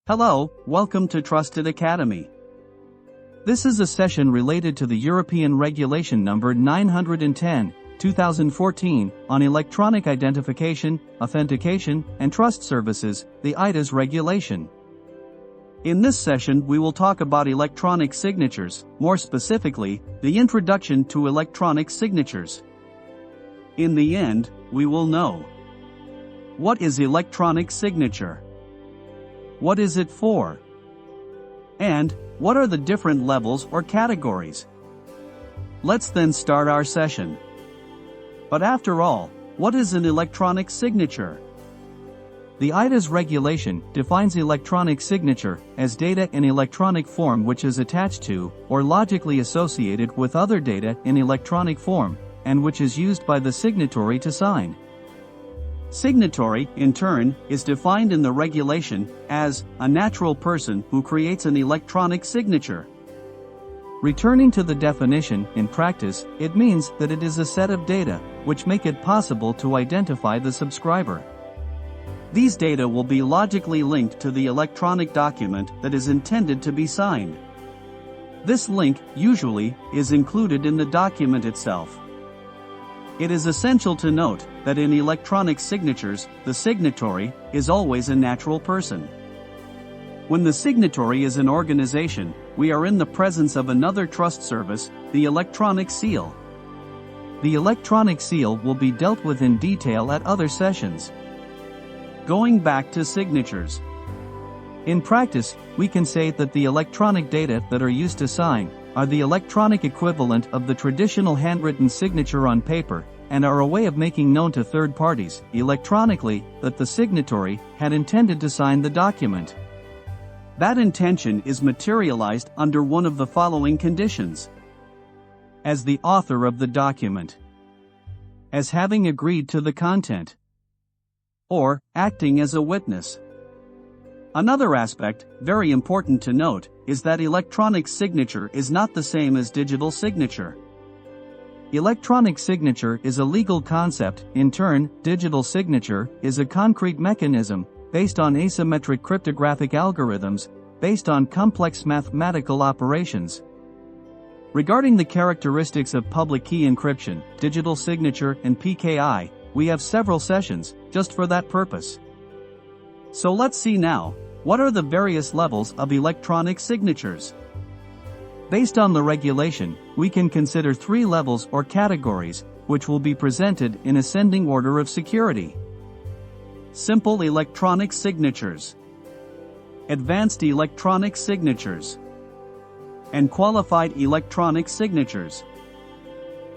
Hello, welcome to Trusted Academy. This is a session related to the European Regulation number 910, 2014, on electronic identification, authentication, and trust services, the eIDAS regulation. In this session we will talk about electronic signatures, more specifically, the introduction to electronic signatures. In the end, we will know: what is electronic signature? What is it for? And, what are the different levels or categories? Let's then start our session. But after all, what is an electronic signature? The eIDAS regulation defines electronic signature as data in electronic form which is attached to, or logically associated with other data in electronic form, and which is used by the signatory to sign. Signatory, in turn, is defined in the regulation as a natural person who creates an electronic signature. Returning to the definition, in practice, it means that it is a set of data which make it possible to identify the subscriber. These data will be logically linked to the electronic document that is intended to be signed. This link, usually, is included in the document itself. It is essential to note that in electronic signatures, the signatory is always a natural person. When the signatory is an organization, we are in the presence of another trust service, the electronic seal. The electronic seal will be dealt with in detail at other sessions. Going back to signatures. In practice, we can say that the electronic data that are used to sign are the electronic equivalent of the traditional handwritten signature on paper, and are a way of making known to third parties, electronically, that the signatory had intended to sign the document. That intention is materialized under one of the following conditions: as the author of the document, as having agreed to the content, or acting as a witness. Another aspect, very important to note, is that electronic signature is not the same as digital signature. Electronic signature is a legal concept, in turn, digital signature is a concrete mechanism, based on asymmetric cryptographic algorithms, based on complex mathematical operations. Regarding the characteristics of public key encryption, digital signature and PKI, we have several sessions, just for that purpose. So let's see now, what are the various levels of electronic signatures? Based on the regulation, we can consider three levels or categories, which will be presented in ascending order of security: simple electronic signatures, advanced electronic signatures, and qualified electronic signatures.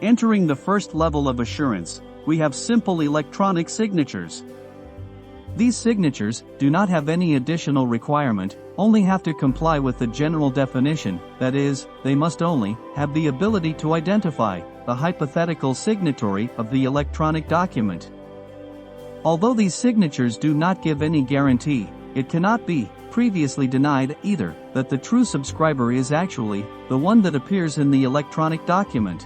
Entering the first level of assurance, we have simple electronic signatures. These signatures do not have any additional requirement, only have to comply with the general definition, that is, they must only have the ability to identify the hypothetical signatory of the electronic document. Although these signatures do not give any guarantee, it cannot be previously denied either that the true subscriber is actually the one that appears in the electronic document.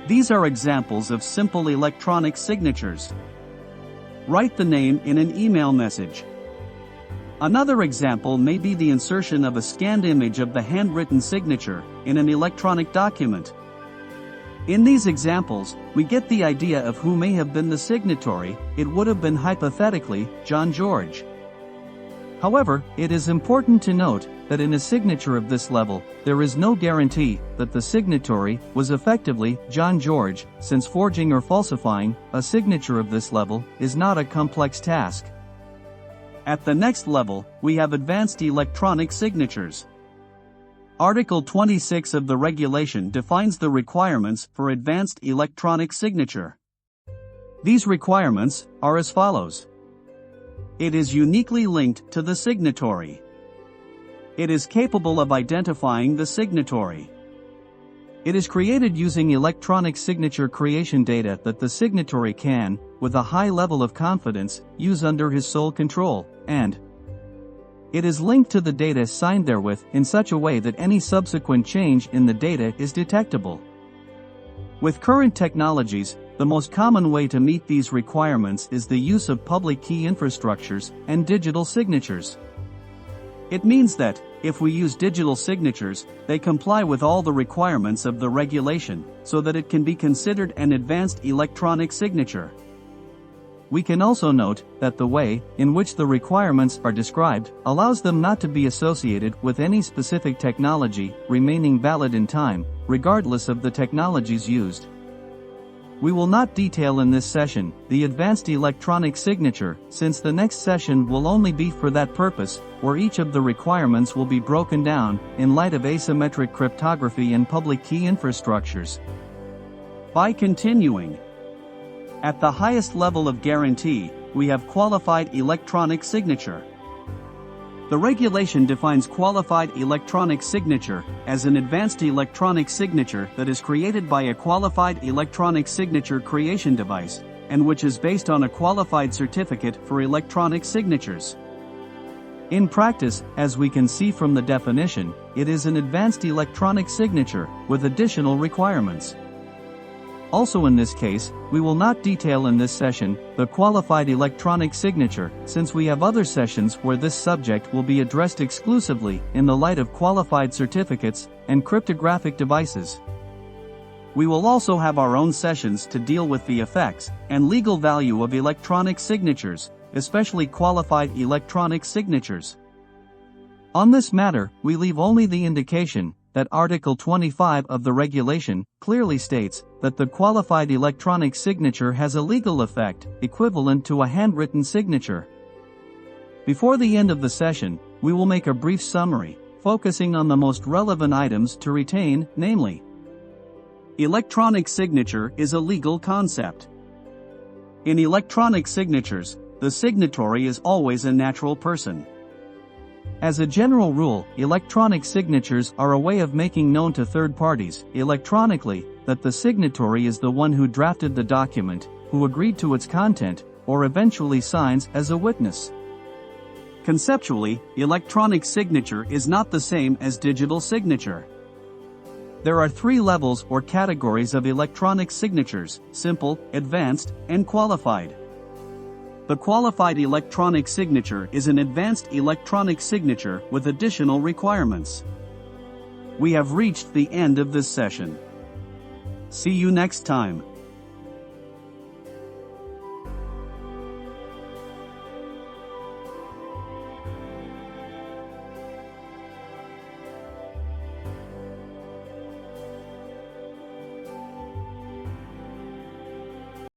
These are examples of simple electronic signatures. Write the name in an email message. Another example may be the insertion of a scanned image of the handwritten signature in an electronic document. In these examples, we get the idea of who may have been the signatory. It would have been hypothetically John George. However, it is important to note that in a signature of this level, there is no guarantee that the signatory was effectively John George, since forging or falsifying a signature of this level is not a complex task. At the next level, we have advanced electronic signatures. Article 26 of the regulation defines the requirements for advanced electronic signature. These requirements are as follows. It is uniquely linked to the signatory. It is capable of identifying the signatory. It is created using electronic signature creation data that the signatory can, with a high level of confidence, use under his sole control, and it is linked to the data signed therewith in such a way that any subsequent change in the data is detectable. With current technologies, the most common way to meet these requirements is the use of public key infrastructures and digital signatures. It means that, if we use digital signatures, they comply with all the requirements of the regulation, so that it can be considered an advanced electronic signature. We can also note that the way in which the requirements are described allows them not to be associated with any specific technology, remaining valid in time, regardless of the technologies used. We will not detail in this session the advanced electronic signature, since the next session will only be for that purpose, where each of the requirements will be broken down in light of asymmetric cryptography and public key infrastructures. By continuing, at the highest level of guarantee, we have qualified electronic signature. The regulation defines qualified electronic signature as an advanced electronic signature that is created by a qualified electronic signature creation device, and which is based on a qualified certificate for electronic signatures. In practice, as we can see from the definition, it is an advanced electronic signature with additional requirements. Also in this case, we will not detail in this session the qualified electronic signature, since we have other sessions where this subject will be addressed exclusively in the light of qualified certificates and cryptographic devices. We will also have our own sessions to deal with the effects and legal value of electronic signatures, especially qualified electronic signatures. On this matter, we leave only the indication that Article 25 of the regulation clearly states that the qualified electronic signature has a legal effect equivalent to a handwritten signature. Before the end of the session, we will make a brief summary, focusing on the most relevant items to retain, namely, electronic signature is a legal concept. In electronic signatures, the signatory is always a natural person. As a general rule, electronic signatures are a way of making known to third parties, electronically, that the signatory is the one who drafted the document, who agreed to its content, or eventually signs as a witness. Conceptually, electronic signature is not the same as digital signature. There are three levels or categories of electronic signatures: simple, advanced, and qualified. The qualified electronic signature is an advanced electronic signature with additional requirements. We have reached the end of this session. See you next time.